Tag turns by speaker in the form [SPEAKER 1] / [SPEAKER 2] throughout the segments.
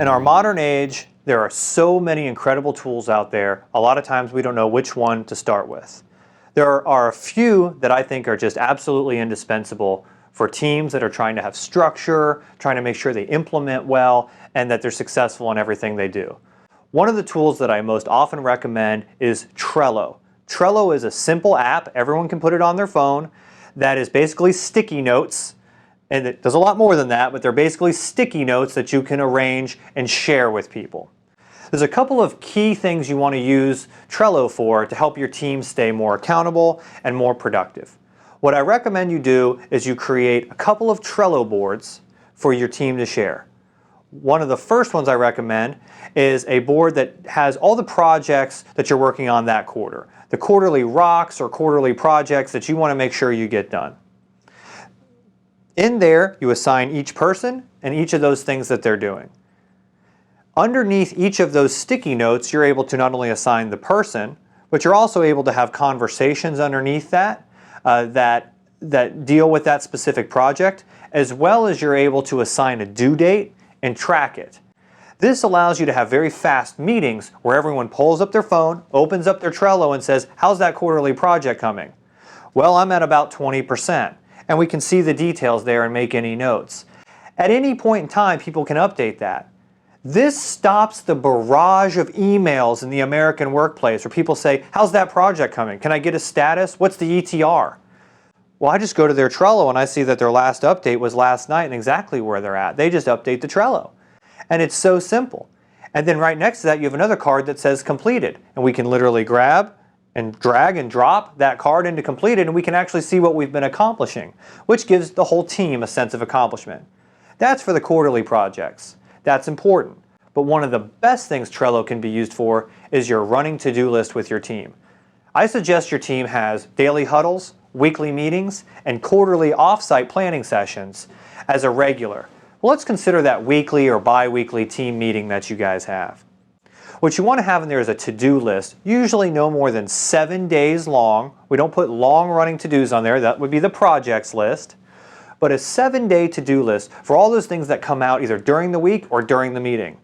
[SPEAKER 1] In our modern age, there are so many incredible tools out there. A lot of times we don't know which one to start with. There are a few that I think are just absolutely indispensable for teams that are trying to have structure, trying to make sure they implement well, and that they're successful in everything they do. One of the tools that I most often recommend is Trello. Trello is a simple app, everyone can put it on their phone, that is basically sticky notes. And it does a lot more than that, but they're basically sticky notes that you can arrange and share with people. There's a couple of key things you want to use Trello for to help your team stay more accountable and more productive. What I recommend you do is you create a couple of Trello boards for your team to share. One of the first ones I recommend is a board that has all the projects that you're working on that quarter. The quarterly rocks or quarterly projects that you want to make sure you get done. In there, you assign each person and each of those things that they're doing. Underneath each of those sticky notes, you're able to not only assign the person, but you're also able to have conversations underneath that that deal with that specific project, as well as you're able to assign a due date and track it. This allows you to have very fast meetings where everyone pulls up their phone, opens up their Trello and says, how's that quarterly project coming? Well, I'm at about 20%. And we can see the details there and make any notes. At any point in time, people can update that. This stops the barrage of emails in the American workplace where people say, how's that project coming? Can I get a status? What's the ETR? Well, I just go to their Trello and I see that their last update was last night and exactly where they're at. They just update the Trello. And it's so simple. And then right next to that, you have another card that says completed. And we can literally grab and drag and drop that card into completed, and we can actually see what we've been accomplishing, which gives the whole team a sense of accomplishment. That's for the quarterly projects. That's important. But one of the best things Trello can be used for is your running to-do list with your team. I suggest your team has daily huddles, weekly meetings, and quarterly off-site planning sessions as a regular. Well, let's consider that weekly or bi-weekly team meeting that you guys have. What you want to have in there is a to-do list, usually no more than 7 days long. We don't put long-running to-dos on there. That would be the projects list. But a 7-day to-do list for all those things that come out either during the week or during the meeting.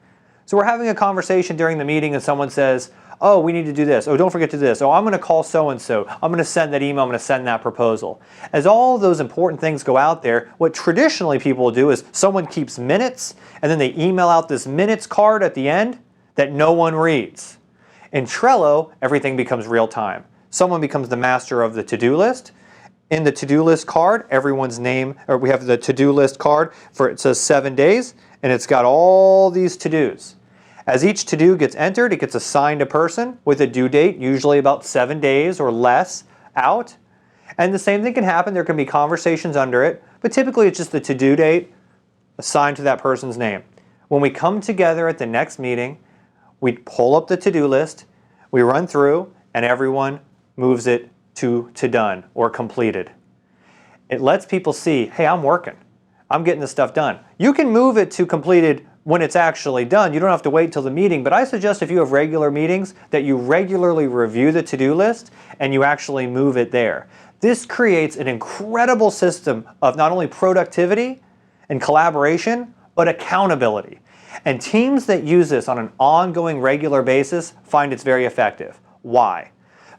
[SPEAKER 1] So we're having a conversation during the meeting and someone says, oh, we need to do this. Oh, don't forget to do this. Oh, I'm going to call so-and-so. I'm going to send that email. I'm going to send that proposal. As all of those important things go out there, what traditionally people will do is someone keeps minutes and then they email out this minutes card at the end that no one reads. In Trello, everything becomes real time. Someone becomes the master of the to-do list. In the to-do list card, everyone's name, or we have the to-do list card for it says 7 days, and it's got all these to-dos. As each to-do gets entered, it gets assigned a person with a due date, usually about 7 days or less out. And the same thing can happen. There can be conversations under it, but typically it's just the to-do date assigned to that person's name. When we come together at the next meeting, we pull up the to-do list, we run through, and everyone moves it to done or completed. It lets people see, hey, I'm working. I'm getting this stuff done. You can move it to completed when it's actually done. You don't have to wait till the meeting, but I suggest if you have regular meetings that you regularly review the to-do list and you actually move it there. This creates an incredible system of not only productivity and collaboration, but accountability. And teams that use this on an ongoing, regular basis find it's very effective. Why?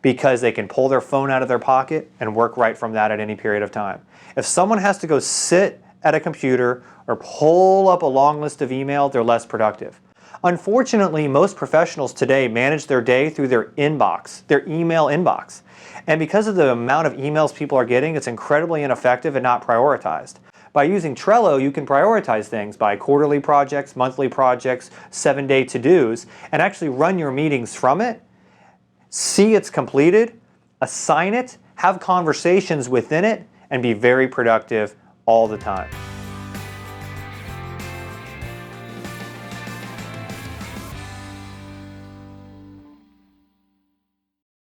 [SPEAKER 1] Because they can pull their phone out of their pocket and work right from that at any period of time. If someone has to go sit at a computer or pull up a long list of email, they're less productive. Unfortunately, most professionals today manage their day through their inbox, their email inbox. And because of the amount of emails people are getting, it's incredibly ineffective and not prioritized. By using Trello, you can prioritize things by quarterly projects, monthly projects, 7-day to-dos, and actually run your meetings from it, see it's completed, assign it, have conversations within it, and be very productive all the time.